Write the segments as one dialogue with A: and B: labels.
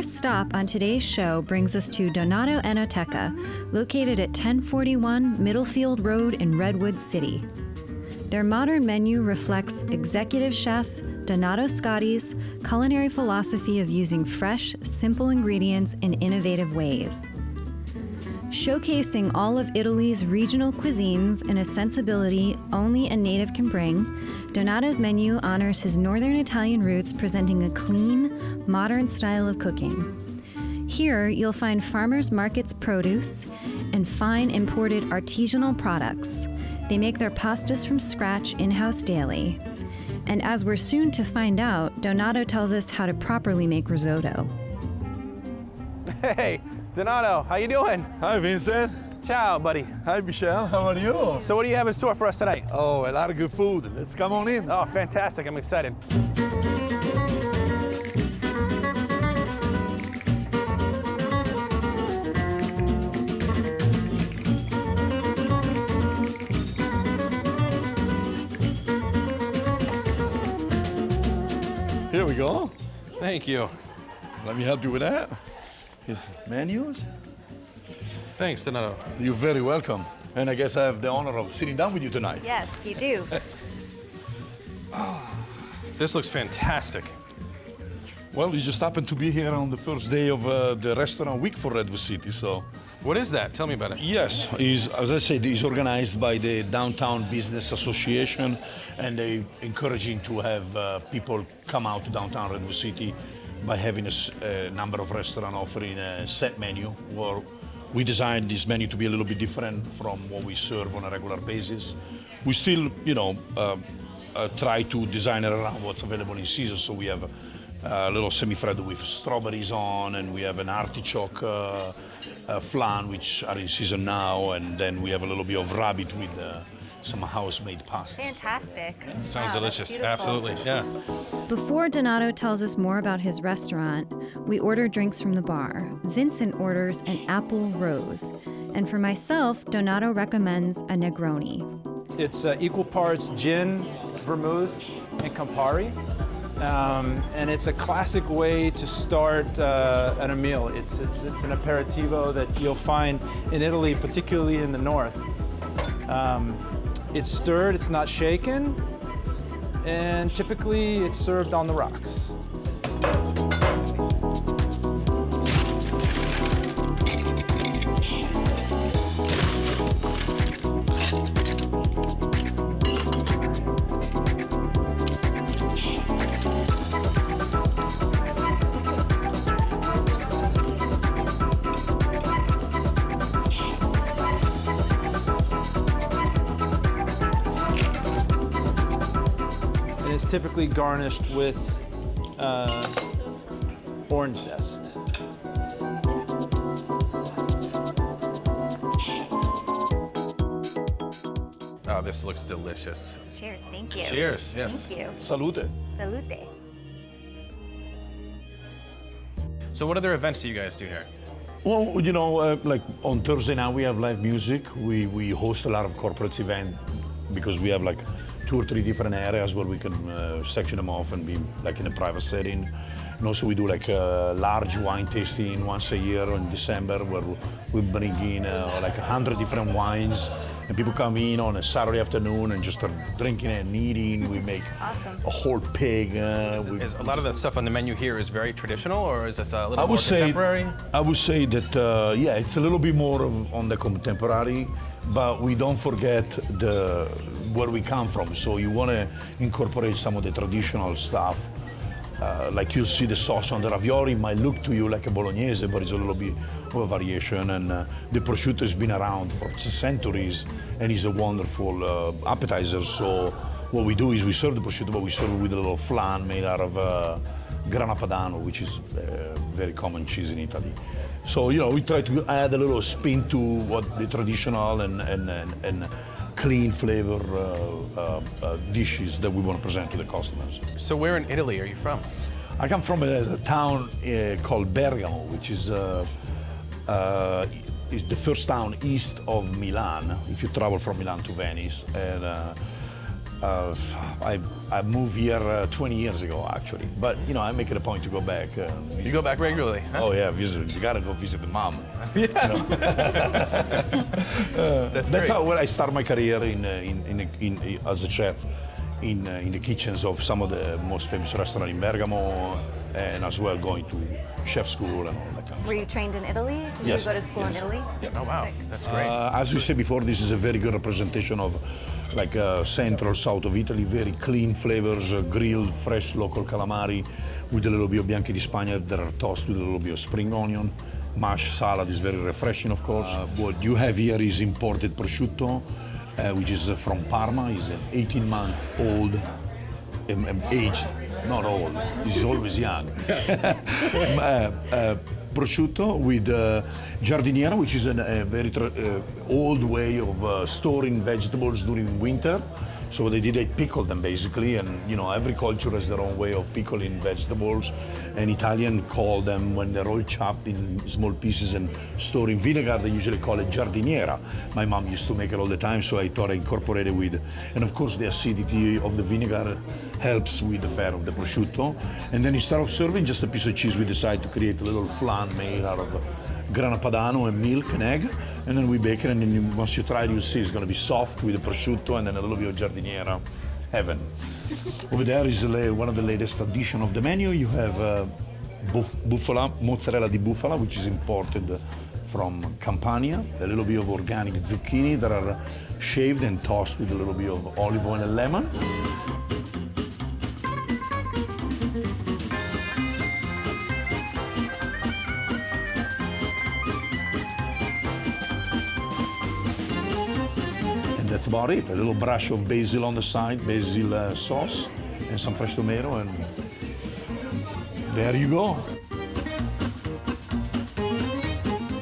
A: first stop on today's show brings us to Donato Enoteca, located at 1041 Middlefield Road in Redwood City. Their modern menu reflects executive chef Donato Scotti's culinary philosophy of using fresh, simple ingredients in innovative ways. Showcasing all of Italy's regional cuisines in a sensibility only a native can bring, Donato's menu honors his northern Italian roots, presenting a clean, modern style of cooking. Here, you'll find farmers markets produce and fine imported artisanal products. They make their pastas from scratch in-house daily. And as we're soon to find out, Donato tells us how to properly make risotto.
B: Hey, Donato, how you doing?
C: Hi, Vincent.
B: Ciao, buddy.
C: Hi, Michelle. How are you?
B: So what do you have in store for us tonight?
C: Oh, a lot of good food. Let's come on in.
B: Oh, fantastic. I'm excited.
C: Here we go.
B: Thank you.
C: Let me help you with that. His menus.
B: Thanks, Donato.
C: You're very welcome. And I guess I have the honor of sitting down with you tonight.
A: Yes, you do.
B: This looks fantastic.
C: Well, you just happened to be here on the first day of the restaurant week for Redwood City, so.
B: What is that? Tell me about it.
C: Yes, as I said, it's organized by the Downtown Business Association, and they encouraging to have people come out to downtown Redwood City by having a number of restaurants offering a set menu, where we designed this menu to be a little bit different from what we serve on a regular basis. We still, try to design it around what's available in season, so we have a little semi-freddo with strawberries on, and we have an artichoke flan, which are in season now, and then we have a little bit of rabbit with some house-made pasta.
A: Fantastic.
B: Sounds delicious. Absolutely, yeah.
A: Before Donato tells us more about his restaurant, we order drinks from the bar. Vincent orders an apple rose. And for myself, Donato recommends a Negroni.
B: It's equal parts gin, vermouth, and Campari. And it's a classic way to start at a meal. It's an aperitivo that you'll find in Italy, particularly in the north. It's stirred, it's not shaken, and typically it's served on the rocks. It's typically garnished with orange zest. Oh, this looks delicious.
A: Cheers, thank you.
B: Cheers, yes.
A: Thank you.
C: Salute.
A: Salute.
B: So what other events do you guys do here?
C: Well, like on Thursday now we have live music. We host a lot of corporate events because we have like 2 or 3 different areas where we can section them off and be like in a private setting. And also we do like a large wine tasting once a year in December where we bring in like 100 different wines, and people come in on a Saturday afternoon and just start drinking and eating. We make a whole pig.
B: Is a lot of the stuff on the menu here is very traditional, or is this a little more contemporary?
C: I would say that, yeah, it's a little bit more on the contemporary, but we don't forget where we come from. So you want to incorporate some of the traditional stuff. Like you see the sauce on the ravioli might look to you like a bolognese, but it's a little bit of a variation. And the prosciutto has been around for centuries and is a wonderful appetizer. So what we do is we serve the prosciutto, but we serve it with a little flan made out of Grana Padano, which is a very common cheese in Italy. So, we try to add a little spin to what the traditional and clean flavor dishes that we want to present to the customers.
B: So where in Italy are you from?
C: I come from a town called Bergamo, which is the first town east of Milan, if you travel from Milan to Venice. And I moved here 20 years ago, actually. But I make it a point to go back.
D: You go back regularly, huh?
C: Oh yeah, visit. You gotta go visit the mom.
D: Yeah.
C: That's
D: great.
C: where I start my career as a chef in the kitchens of some of the most famous restaurants in Bergamo, and as well going to chef school and all that kind of
E: Were you trained in Italy? Did
C: Yes,
E: you go to school in
C: yes.
E: Italy?
D: Oh, wow. That's great.
C: As we said before, this is a very good representation of central south of Italy, very clean flavors, grilled, fresh local calamari with a little bit of bianchi di Spagna that are tossed with a little bit of spring onion. Mashed salad is very refreshing, of course. What you have here is imported prosciutto, which is from Parma. It's an 18-month-old age, not old, he's always young. Prosciutto with giardiniera, which is a very old way of storing vegetables during winter. So what they did, they pickled them basically, and every culture has their own way of pickling vegetables. And Italian call them, when they're all chopped in small pieces and stored in vinegar, they usually call it giardiniera. My mom used to make it all the time, so I thought I incorporated with. And of course the acidity of the vinegar helps with the fat of the prosciutto. And then instead of serving just a piece of cheese, we decided to create a little flan made out of grana padano and milk and egg. And then we bake it, and then once you try it, you'll see it's going to be soft with the prosciutto and then a little bit of giardiniera. Heaven. Over there is one of the latest addition of the menu. You have bufala, mozzarella di bufala, which is imported from Campania. A little bit of organic zucchini that are shaved and tossed with a little bit of olive oil and lemon. That's about it. A little brush of basil on the side, basil sauce, and some fresh tomato, and there you go.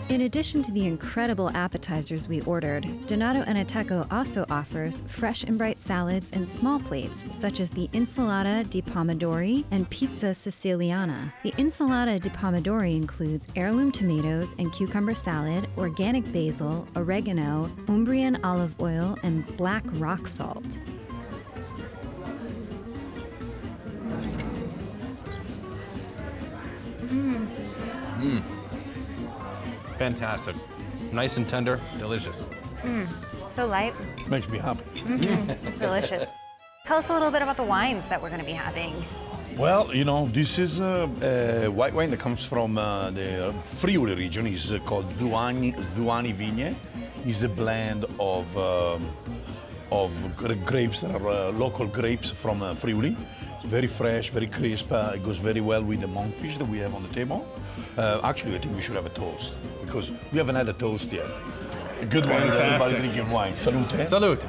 A: In addition to the incredible appetizers we ordered, Donato Enoteco also offers fresh and bright salads in small plates, such as the Insalata di Pomodori and Pizza Siciliana. The Insalata di Pomodori includes heirloom tomatoes and cucumber salad, organic basil, oregano, Umbrian olive oil, and black rock salt.
D: Fantastic. Nice and tender, delicious.
E: So light.
C: Makes me happy.
E: It's delicious. Tell us a little bit about the wines that we're going to be having.
C: Well, this is a white wine that comes from the Friuli region. It's called Zuani Vigne. It's a blend of grapes that are local grapes from Friuli. It's very fresh, very crisp. It goes very well with the monkfish that we have on the table. Actually, I think we should have a toast because we haven't had a toast yet. A good one is everybody drinking wine. Salute.
D: Salute.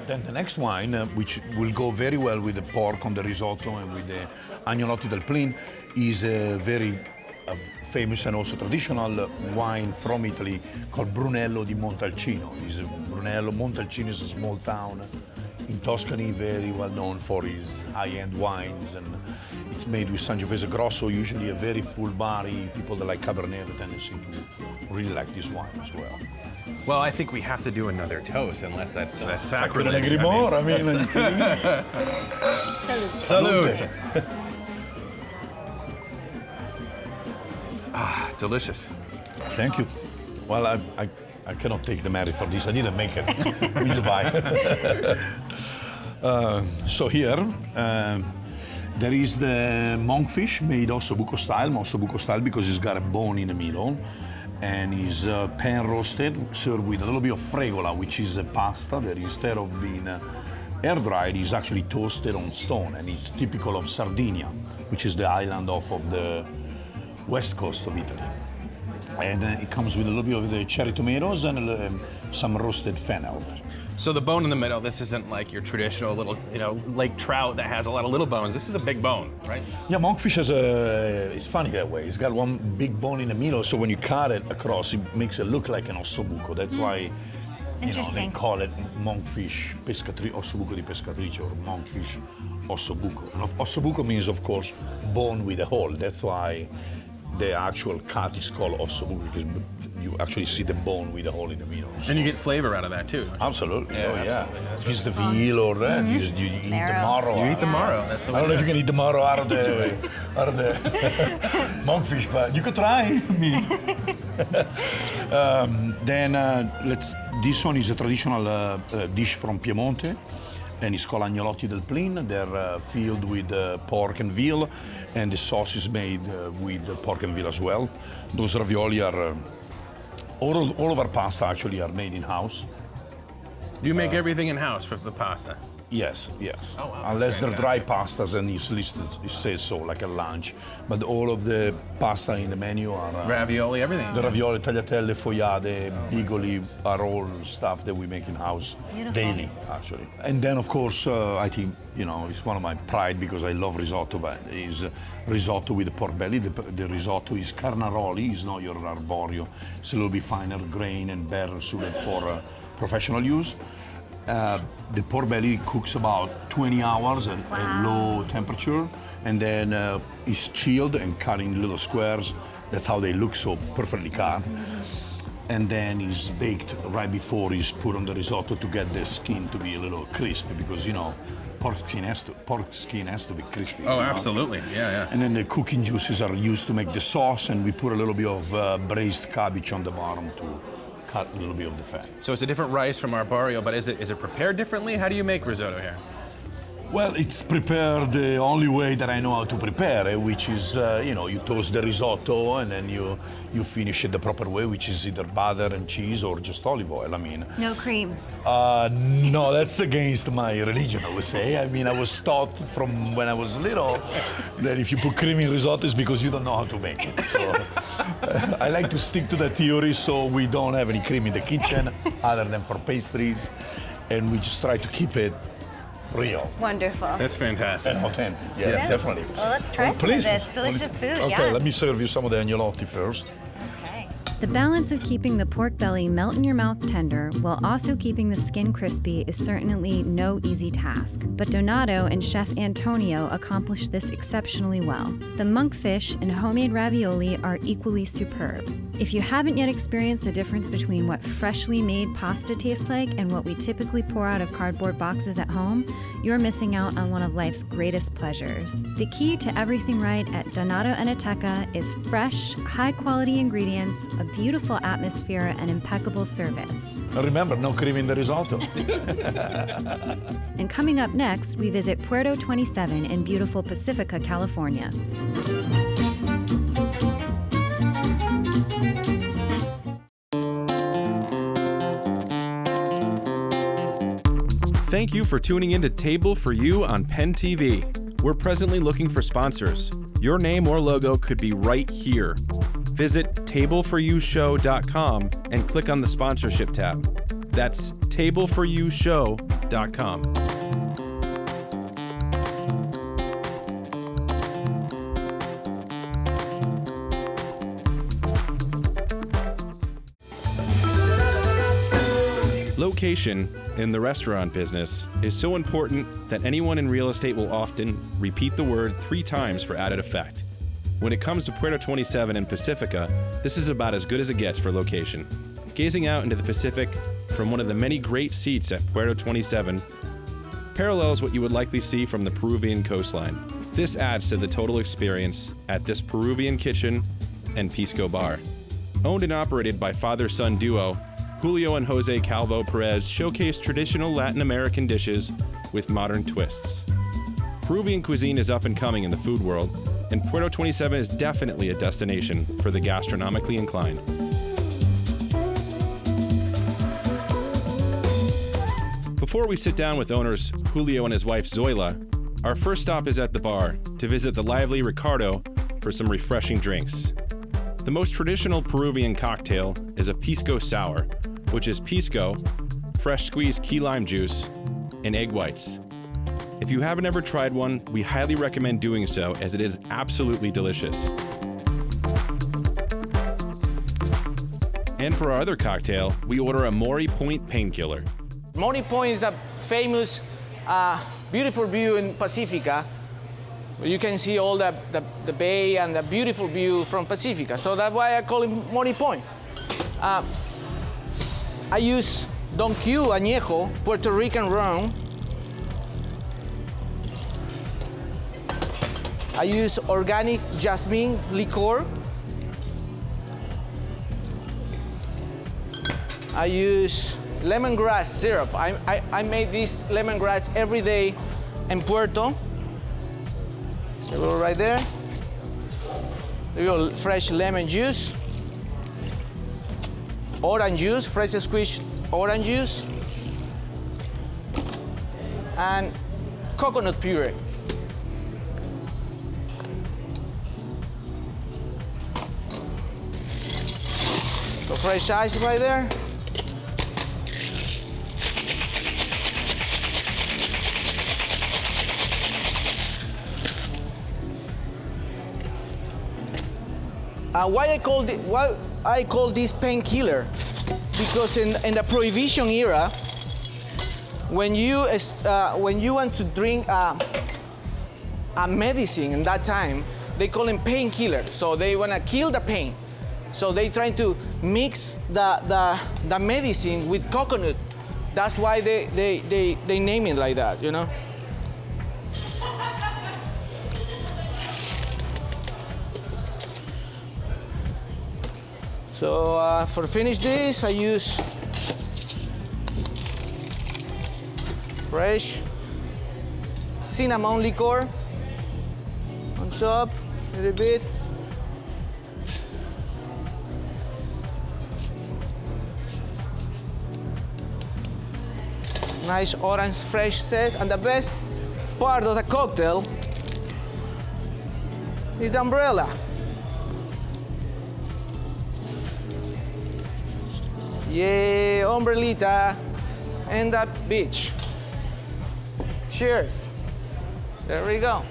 C: Then the next wine, which will go very well with the pork on the risotto and with the agnolotti del Plin, is a very famous and also traditional wine from Italy called Brunello di Montalcino. Montalcino is a small town in Tuscany, very well known for his high-end wines, and it's made with Sangiovese Grosso, usually a very full body. People that like Cabernet have a tendency to really like this wine as well.
D: Well, I think we have to do another toast, unless that's
C: Couldn't
D: sacrilege.
C: agree more. I mean,
D: Salute. Delicious.
C: Thank you. Well, I cannot take the merit for this. I didn't make it. Please buy. So here, there is the monkfish made ossobuco style because it's got a bone in the middle, and is pan roasted, served with a little bit of fregola, which is a pasta that instead of being air dried is actually toasted on stone, and it's typical of Sardinia, which is the island off of the west coast of Italy. And it comes with a little bit of the cherry tomatoes and some roasted fennel.
D: So the bone in the middle, this isn't like your traditional little, lake trout that has a lot of little bones. This is a big bone, right?
C: Yeah, monkfish it's funny that way. It's got one big bone in the middle, so when you cut it across, it makes it look like an ossobuco. That's why they call it monkfish ossobuco di pescatrice, or monkfish ossobuco. And ossobuco means, of course, bone with a hole. That's why the actual cut is called ossobuco because you actually see the bone with the hole in the middle. So.
D: And you get flavor out of that too.
C: Absolutely.
D: Yeah,
C: Oh yeah.
D: absolutely. That's
C: If it's the veal or that, you eat the marrow.
D: You eat the marrow. That's the way
C: I don't know
D: to
C: if you
D: do
C: can eat the marrow out of the monkfish, but you could try. I mean. This one is a traditional dish from Piemonte, and it's called agnolotti del Plin. They're filled with pork and veal, and the sauce is made with pork and veal as well. Those ravioli are, all of our pasta actually are made in-house.
D: Do you make everything in-house for the pasta?
C: Yes.
D: Oh, wow,
C: Unless
D: that's
C: they're dry pastas and it's listed, it says so, like a lunch. But all of the pasta in the menu are...
D: Ravioli, everything?
C: The ravioli, tagliatelle, fogliate, bigoli are all stuff that we make in-house daily, actually. And then, of course, I think, it's one of my pride because I love risotto, but is risotto with the pork belly. The risotto is carnaroli, it's not your arborio. It's a little bit finer grain and better suited for professional use. The pork belly cooks about 20 hours at low temperature, and then it's chilled and cut in little squares. That's how they look so perfectly cut. And then it's baked right before it's put on the risotto to get the skin to be a little crispy because, pork skin has to be crispy.
D: Oh, absolutely. Yeah.
C: And then the cooking juices are used to make the sauce, and we put a little bit of braised cabbage on the bottom to cut a little bit of the fat.
D: So it's a different rice from arborio, but is it prepared differently? How do you make risotto here?
C: Well, it's prepared the only way that I know how to prepare it, which is, you toast the risotto and then you finish it the proper way, which is either butter and cheese or just olive oil.
E: No cream.
C: No, that's against my religion, I would say. I was taught from when I was little that if you put cream in risotto, it's because you don't know how to make it. So I like to stick to that theory, so we don't have any cream in the kitchen other than for pastries, and we just try to keep it real.
E: Wonderful.
D: That's fantastic.
C: And authentic, yes, definitely.
E: Well, let's try some of this delicious food.
C: Okay, let me serve you some of the agnolotti first.
E: Okay.
A: The balance of keeping the pork belly melt in your mouth tender while also keeping the skin crispy is certainly no easy task. But Donato and Chef Antonio accomplished this exceptionally well. The monkfish and homemade ravioli are equally superb. If you haven't yet experienced the difference between what freshly made pasta tastes like and what we typically pour out of cardboard boxes at home, you're missing out on one of life's greatest pleasures. The key to everything right at Donato Enoteca is fresh, high-quality ingredients, a beautiful atmosphere, and impeccable service.
C: And remember, no cream in the risotto.
A: And coming up next, we visit Puerto 27 in beautiful Pacifica, California.
D: Thank you for tuning in to Table for You on Penn TV. We're presently looking for sponsors. Your name or logo could be right here. Visit tableforyoushow.com and click on the sponsorship tab. That's tableforyoushow.com. Location in the restaurant business is so important that anyone in real estate will often repeat the word 3 times for added effect. When it comes to Puerto 27 and Pacifica, this is about as good as it gets for location. Gazing out into the Pacific from one of the many great seats at Puerto 27 parallels what you would likely see from the Peruvian coastline. This adds to the total experience at this Peruvian kitchen and Pisco bar. Owned and operated by father-son duo, Julio and Jose Calvo Perez showcase traditional Latin American dishes with modern twists. Peruvian cuisine is up and coming in the food world, and Puerto 27 is definitely a destination for the gastronomically inclined. Before we sit down with owners Julio and his wife Zoila, our first stop is at the bar to visit the lively Ricardo for some refreshing drinks. The most traditional Peruvian cocktail is a pisco sour, which is pisco, fresh squeezed key lime juice, and egg whites. If you haven't ever tried one, we highly recommend doing so as it is absolutely delicious. And for our other cocktail, we order a Mori Point painkiller.
F: Mori Point is a famous, beautiful view in Pacifica. You can see all the bay and the beautiful view from Pacifica. So that's why I call it Mori Point. I use Don Q Añejo, Puerto Rican rum. I use organic jasmine liqueur. I use lemongrass syrup. I make this lemongrass every day in Puerto. A little right there. A little fresh lemon juice. Orange juice, fresh squeezed orange juice. And coconut puree. So fresh ice right there. Why I call this painkiller? Because in the Prohibition era, when you want to drink a medicine in that time, they call them painkiller. So they want to kill the pain. So they try to mix the medicine with coconut. That's why they name it like that, you know. So for finish this, I use fresh cinnamon liqueur on top, a little bit. Nice orange fresh set, and the best part of the cocktail is the umbrella. Yeah, umbrellita and that beach. Cheers. There we go.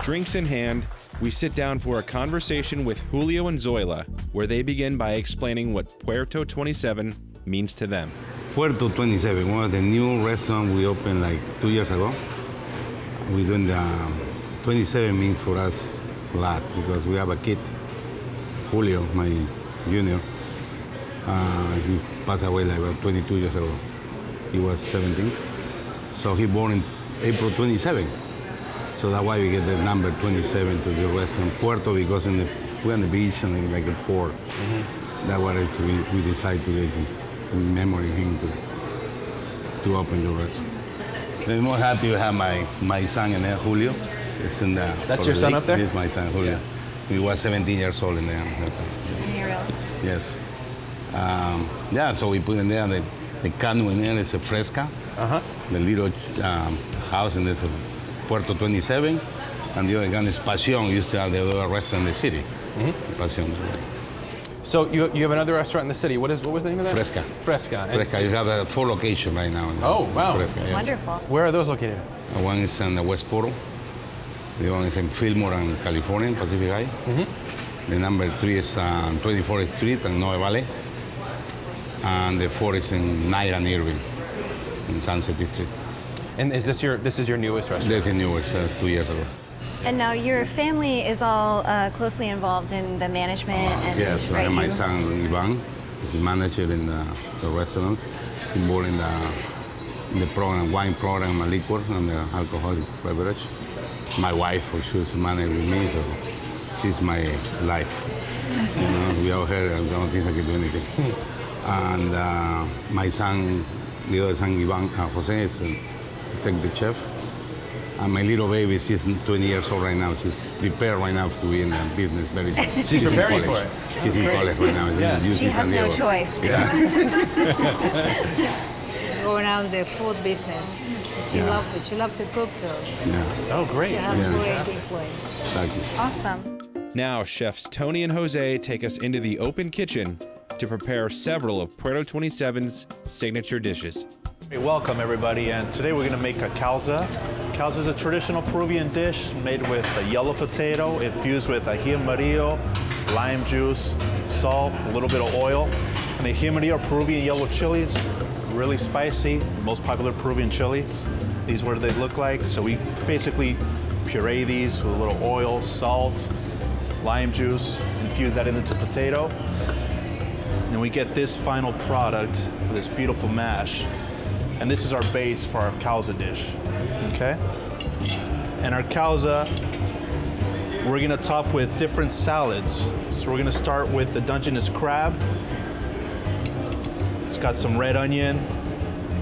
D: Drinks in hand, we sit down for a conversation with Julio and Zoila, where they begin by explaining what Puerto 27 means to them.
G: Puerto 27, one of the new restaurants we opened like 2 years ago. We're doing the 27 means for us a lot because we have a kid, Julio, my junior. He passed away like about 22 years ago. He was 17. So he born in April 27. So that's why we get the number 27 to the restaurant. Puerto because we're on the beach and like a port. Mm-hmm. That's why we decided to get this in memory of him to open the restaurant. I'm more happy to have my son in there, Julio. It's in the,
D: That's your son up there?
G: He's my son, Julio. Yeah. He was 17 years old in there. Yes. Yes. So we put in there the canoe in there is a Fresca. Uh-huh. The little house in this Puerto 27. And the other gun is Pasión. Used to have the other restaurant in the city. Mm-hmm. Pasión.
D: So you have another restaurant in the city. What was the name of that?
G: Fresca.
D: Fresca.
G: Fresca. You have 4 locations right now.
D: Oh, wow.
G: Fresca, yes.
E: Wonderful.
D: Where are those located?
G: One is in the West Portal. The one is in Fillmore and California, Pacific High. Mm-hmm. The number 3 is on 24th Street in Noe Valley. And the 4 is in Naira and Irving, in Sunset District.
D: And is this is your newest restaurant?
G: This is the newest, 2 years ago.
E: And now your family is all closely involved in the management. And
G: yes,
E: right,
G: my son Ivan is manager in the restaurants. He's involved in the program, wine program, and liquor, and the alcoholic beverage. My wife, she's manager with me, so she's my life. You know, we all here, I don't think I can do anything. And my son, the other son, Ivan, Jose, is executive chef. And my little baby, she's 20 years old right now. She's prepared right now to be in the business very soon.
D: She's preparing for it.
G: She's in college right now.
E: Yeah. She has no choice.
G: Yeah.
H: She's going out in the food business. She loves it. She loves to cook too.
G: Yeah.
D: Oh, great.
H: She has great influence.
G: Thank you.
E: Awesome.
D: Now, chefs Tony and Jose take us into the open kitchen to prepare several of Puerto 27's signature dishes.
I: Hey, welcome everybody, and today we're going to make a causa. Causa is a traditional Peruvian dish made with a yellow potato, infused with ají amarillo, lime juice, salt, a little bit of oil, and the ají amarillo are Peruvian yellow chilies, really spicy, most popular Peruvian chilies. These are what they look like. So we basically puree these with a little oil, salt, lime juice, infuse that into potato. And we get this final product, this beautiful mash. And this is our base for our causa dish, okay? And our causa, we're gonna top with different salads. So we're gonna start with the Dungeness crab. It's got some red onion,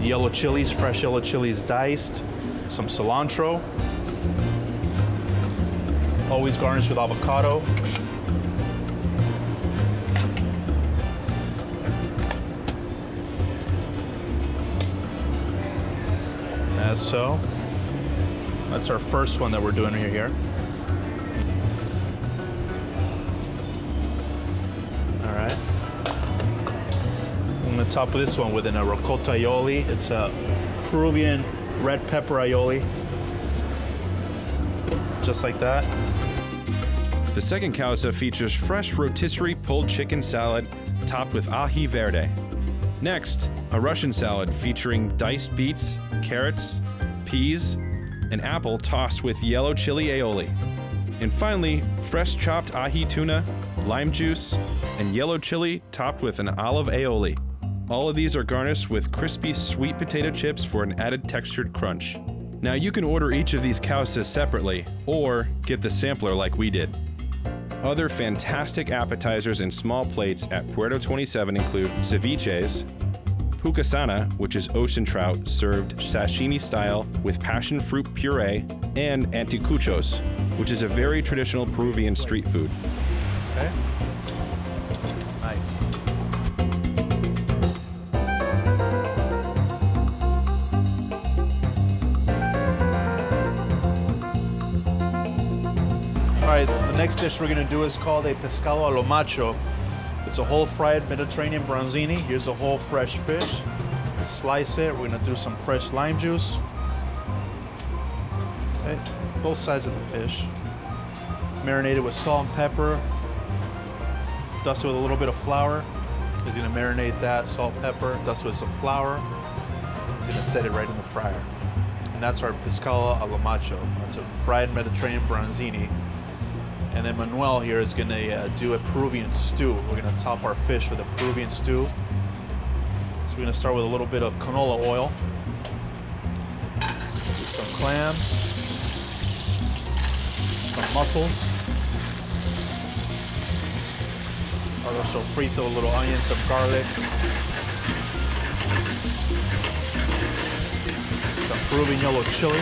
I: yellow chilies, fresh yellow chilies diced, some cilantro. Always garnished with avocado. As so. That's our first one that we're doing here. All right. I'm gonna top this one with a ricotta aioli. It's a Peruvian red pepper aioli. Just like that.
D: The second causa features fresh rotisserie pulled chicken salad topped with ají verde. Next, a Russian salad featuring diced beets, carrots, peas, and apple tossed with yellow chili aioli. And finally, fresh chopped ají tuna, lime juice, and yellow chili topped with an olive aioli. All of these are garnished with crispy sweet potato chips for an added textured crunch. Now you can order each of these causas separately, or get the sampler like we did. Other fantastic appetizers and small plates at Puerto 27 include ceviches, pucasana, which is ocean trout served sashimi style with passion fruit puree, and anticuchos, which is a very traditional Peruvian street food.
I: Okay. Nice. All right, the next dish we're gonna do is called a pescado a lo macho. It's a whole fried Mediterranean bronzini. Here's a whole fresh fish. Slice it. We're gonna do some fresh lime juice. Okay, both sides of the fish. Marinated with salt and pepper. Dust it with a little bit of flour. He's gonna marinate that, salt, pepper, dust it with some flour. He's gonna set it right in the fryer. And that's our pescado a lo macho. That's a fried Mediterranean bronzini. And then Manuel here is gonna do a Peruvian stew. We're gonna top our fish with a Peruvian stew. So we're gonna start with a little bit of canola oil. Some clams. Some mussels. Arroz sofrito, a little onion, some garlic. Some Peruvian yellow chili.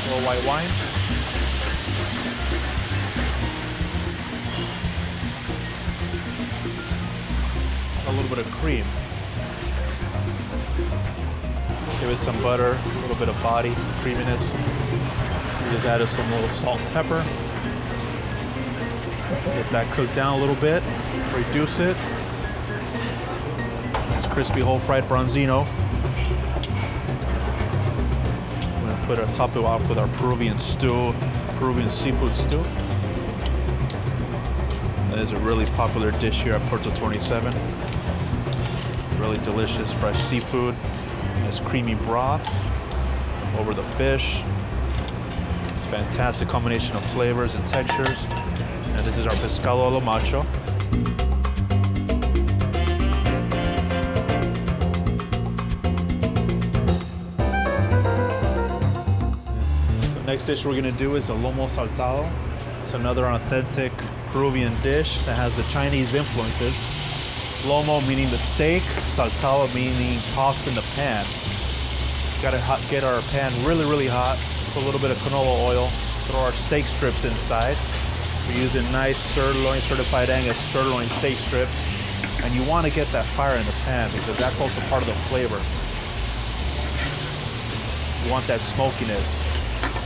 I: A little white wine. A little bit of cream. Give it some butter, a little bit of body, creaminess. We just added some little salt and pepper. Get that cooked down a little bit, reduce it. It's crispy whole fried bronzino. We're gonna top it off with our Peruvian stew, Peruvian seafood stew. That is a really popular dish here at Puerto 27. Really delicious fresh seafood. Nice creamy broth over the fish. It's a fantastic combination of flavors and textures. And this is our pescado a lo macho. The next dish we're gonna do is a lomo saltado. It's another authentic Peruvian dish that has the Chinese influences. Lomo meaning the steak, saltado meaning tossed in the pan. Gotta get our pan really, really hot. Put a little bit of canola oil. Throw our steak strips inside. We're using nice sirloin, certified Angus sirloin steak strips. And you want to get that fire in the pan because that's also part of the flavor. You want that smokiness,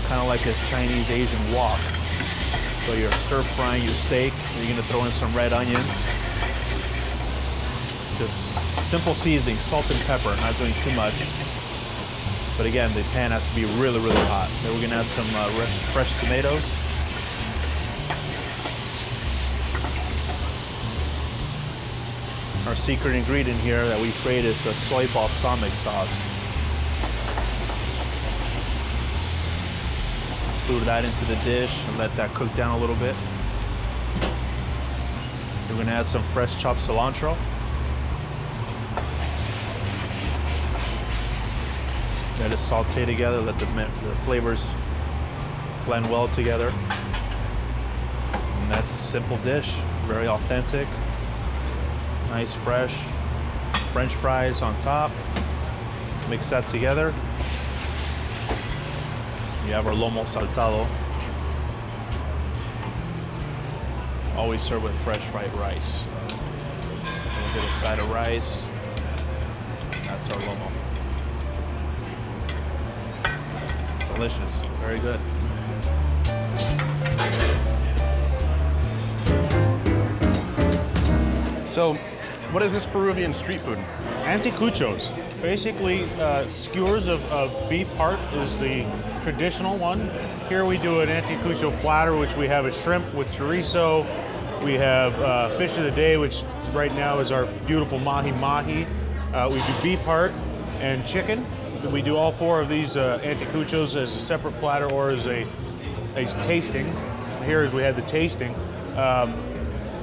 I: kind of like a Chinese Asian wok. So you're stir frying your steak. You're gonna throw in some red onions. Just simple seasoning, salt and pepper, not doing too much. But again, the pan has to be really, really hot. Then we're gonna add some fresh tomatoes. Our secret ingredient here that we create is a soy balsamic sauce. Include that into the dish and let that cook down a little bit. We're gonna add some fresh chopped cilantro. Let it saute together, let the flavors blend well together. And that's a simple dish, very authentic. Nice, fresh French fries on top. Mix that together. You have our lomo saltado. Always served with fresh white rice. We'll get a side of rice. That's our lomo. Delicious, very good.
D: So, what is this Peruvian street food?
J: Anticuchos. Basically, skewers of beef heart is the traditional one. Here we do an anticucho platter, which we have a shrimp with chorizo. We have fish of the day, which right now is our beautiful mahi-mahi. We do beef heart and chicken. So we do all four of these anticuchos as a separate platter or as a tasting. Here we had the tasting.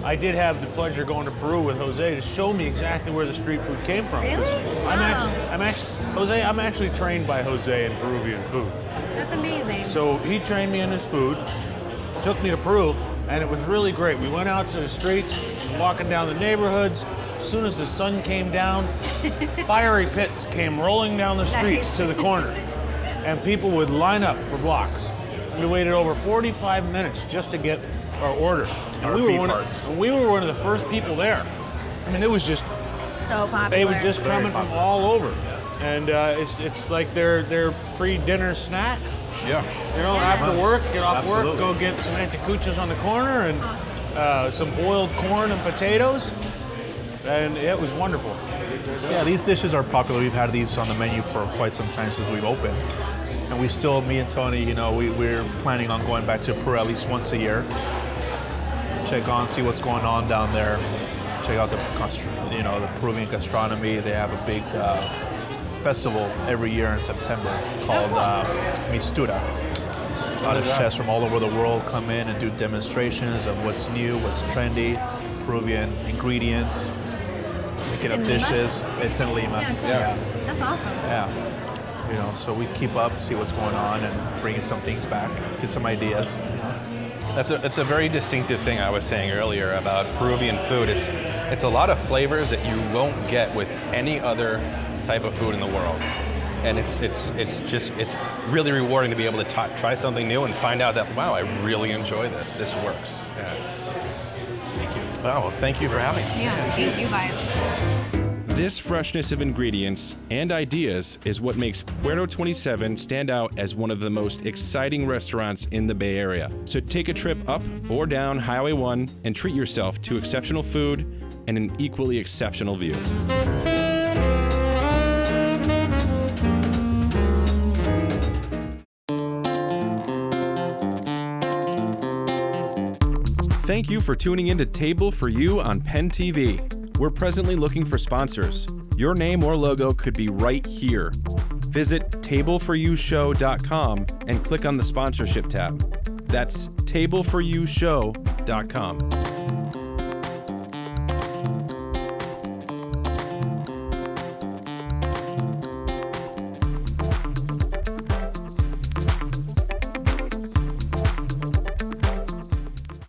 J: I did have the pleasure going to Peru with Jose to show me exactly where the street food came from.
E: Really?
J: I'm actually trained by Jose in Peruvian food.
E: That's amazing.
J: So he trained me in his food, took me to Peru, and it was really great. We went out to the streets, walking down the neighborhoods. As soon as the sun came down, fiery pits came rolling down the streets to the corner, and people would line up for blocks. We waited over 45 minutes just to get our order. And we were one of the first people there. I mean, it was just
E: so popular.
J: They would just come in from all over, and it's like their free dinner snack.
D: Yeah.
J: You know, after work, get off work, go get some anticuchos on the corner and some boiled corn and potatoes, and it was wonderful.
I: Yeah, these dishes are popular. We've had these on the menu for quite some time since we've opened. And we still, me and Tony, you know, we're planning on going back to Peru at least once a year. Check on, see what's going on down there. Check out the Peruvian gastronomy. They have a big festival every year in September called Mistura. A lot of chefs from all over the world come in and do demonstrations of what's new, what's trendy, Peruvian ingredients, making up dishes. It's in Lima.
E: Yeah, cool.
I: Yeah.
E: That's awesome.
I: Yeah. You know, so we keep up, see what's going on, and bring some things back, get some ideas.
D: That's a very distinctive thing I was saying earlier about Peruvian food. It's a lot of flavors that you won't get with any other type of food in the world, and it's really rewarding to be able to try something new and find out that, wow, I really enjoy this. This works. Yeah. Thank you. Oh, well, thank you for having me.
E: Yeah, thank you guys.
D: This freshness of ingredients and ideas is what makes Puerto 27 stand out as one of the most exciting restaurants in the Bay Area. So take a trip up or down Highway 1 and treat yourself to exceptional food and an equally exceptional view. Thank you for tuning in to Table for You on Penn TV. We're presently looking for sponsors. Your name or logo could be right here. Visit tableforyoushow.com and click on the sponsorship tab. That's tableforyoushow.com.